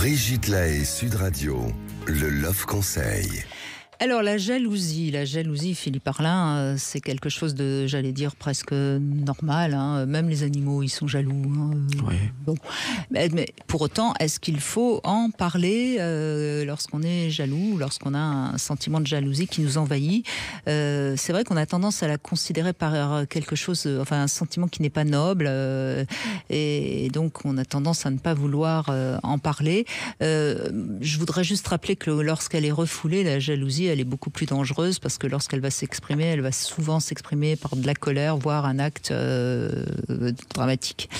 Brigitte Lahaie, Sud Radio, le Love Conseil. Alors la jalousie, Philippe Arlin, c'est quelque chose de, j'allais dire, presque normal. Hein. Même les animaux, ils sont jaloux. Hein. Oui. Bon. Mais pour autant, est-ce qu'il faut en parler lorsqu'on est jaloux, lorsqu'on a un sentiment de jalousie qui nous envahit? C'est vrai qu'on a tendance à la considérer par quelque chose, enfin un sentiment qui n'est pas noble, et donc on a tendance à ne pas vouloir en parler. Je voudrais juste rappeler que lorsqu'elle est refoulée, la jalousie, elle est beaucoup plus dangereuse parce que lorsqu'elle va s'exprimer, elle va souvent s'exprimer par de la colère, voire un acte dramatique.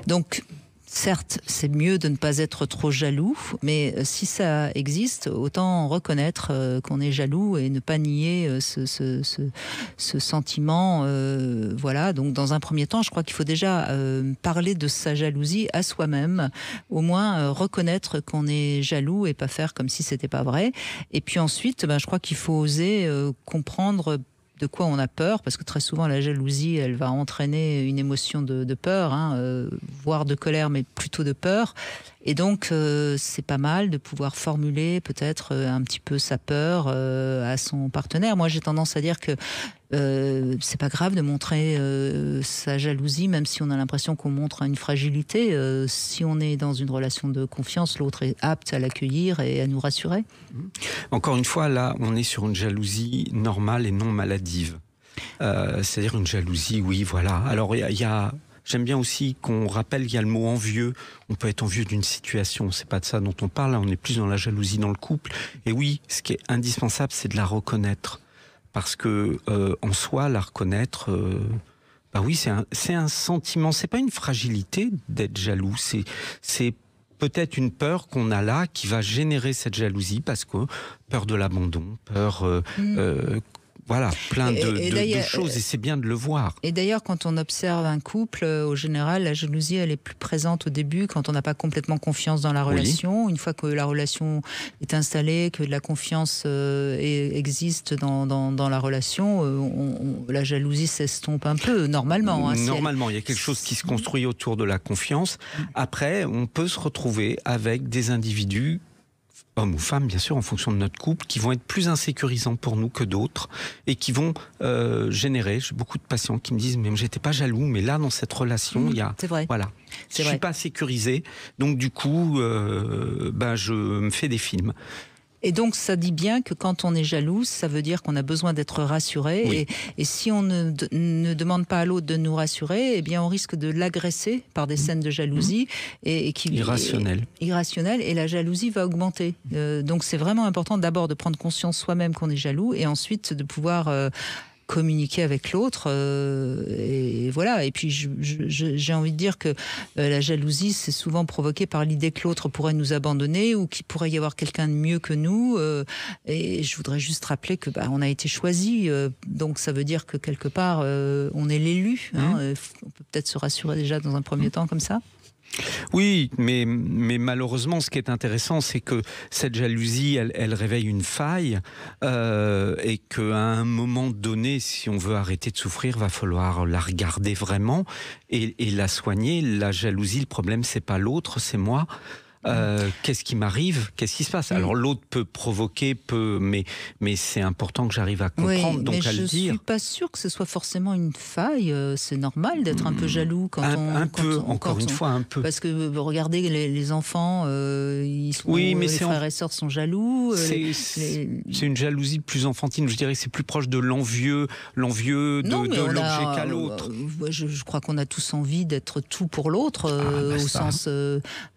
Donc, certes, c'est mieux de ne pas être trop jaloux, mais si ça existe, autant reconnaître qu'on est jaloux et ne pas nier ce sentiment. Voilà. Donc, dans un premier temps, je crois qu'il faut déjà parler de sa jalousie à soi-même, au moins reconnaître qu'on est jaloux et pas faire comme si c'était pas vrai. Et puis ensuite, je crois qu'il faut oser comprendre de quoi on a peur, parce que très souvent la jalousie, elle va entraîner une émotion de peur, voire de colère, mais plutôt de peur. Et donc c'est pas mal de pouvoir formuler peut-être un petit peu sa peur à son partenaire. Moi j'ai tendance à dire que c'est pas grave de montrer sa jalousie, même si on a l'impression qu'on montre une fragilité. Si on est dans une relation de confiance, l'autre est apte à l'accueillir et à nous rassurer. Encore une fois, là, on est sur une jalousie normale et non maladive. C'est-à-dire une jalousie, oui, voilà. Alors, j'aime bien aussi qu'on rappelle qu'il y a le mot envieux. On peut être envieux d'une situation. C'est pas de ça dont on parle. Là, on est plus dans la jalousie dans le couple. Et oui, ce qui est indispensable, c'est de la reconnaître. Parce que en soi, la reconnaître, oui, c'est un sentiment. C'est pas une fragilité d'être jaloux. C'est peut-être une peur qu'on a là qui va générer cette jalousie, parce que peur de l'abandon, peur. Voilà, plein de choses, et c'est bien de le voir. Et d'ailleurs, quand on observe un couple, au général, la jalousie, elle est plus présente au début, quand on n'a pas complètement confiance dans la relation. Oui. Une fois que la relation est installée, que la confiance existe dans la relation, la jalousie s'estompe un peu, normalement. Normalement, il y a quelque chose qui se construit autour de la confiance. Après, on peut se retrouver avec des individus, hommes ou femmes, bien sûr, en fonction de notre couple, qui vont être plus insécurisants pour nous que d'autres et qui vont générer. J'ai beaucoup de patients qui me disent « mais j'étais pas jaloux, mais là, dans cette relation, il y a... » C'est vrai. Voilà. Je suis pas sécurisé, donc du coup, je me fais des films. Et donc, ça dit bien que quand on est jaloux, ça veut dire qu'on a besoin d'être rassuré. Oui. Et si on ne demande pas à l'autre de nous rassurer, eh bien, on risque de l'agresser par des scènes de jalousie. Irrationnelles. Et la jalousie va augmenter. Donc, c'est vraiment important d'abord de prendre conscience soi-même qu'on est jaloux et ensuite de pouvoir communiquer avec l'autre, et voilà. Et puis j'ai envie de dire que la jalousie, c'est souvent provoqué par l'idée que l'autre pourrait nous abandonner ou qu'il pourrait y avoir quelqu'un de mieux que nous, et je voudrais juste rappeler que on a été choisi, donc ça veut dire que quelque part on est l'élu, on peut peut-être se rassurer déjà dans un premier temps comme ça. Oui, mais malheureusement, ce qui est intéressant, c'est que cette jalousie, elle réveille une faille, et qu'à un moment donné, si on veut arrêter de souffrir, va falloir la regarder vraiment et la soigner. La jalousie, le problème, c'est pas l'autre, c'est moi. Qu'est-ce qui m'arrive? Qu'est-ce qui se passe? Alors l'autre peut provoquer, mais c'est important que j'arrive à comprendre, donc à le dire. Je suis pas sûre que ce soit forcément une faille. C'est normal d'être un peu jaloux quand Encore une fois, un peu. Parce que regardez les enfants, les frères et sœurs sont jaloux. C'est une jalousie plus enfantine. Je dirais que c'est plus proche de l'envieux de l'objet qu'à l'autre. Je crois qu'on a tous envie d'être tout pour l'autre, au sens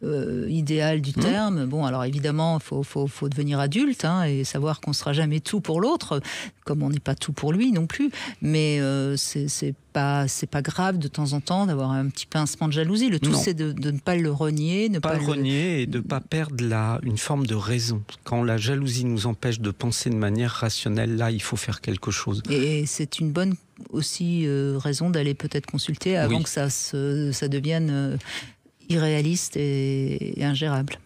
idéal du terme. Bon, alors évidemment, faut devenir adulte et savoir qu'on sera jamais tout pour l'autre, comme on n'est pas tout pour lui non plus. Mais c'est pas grave de temps en temps d'avoir un petit pincement de jalousie. Le tout, c'est de ne pas le renier, et de ne pas perdre une forme de raison. Quand la jalousie nous empêche de penser de manière rationnelle, là, il faut faire quelque chose. Et c'est une bonne aussi raison d'aller peut-être consulter avant que ça devienne irréaliste et ingérable.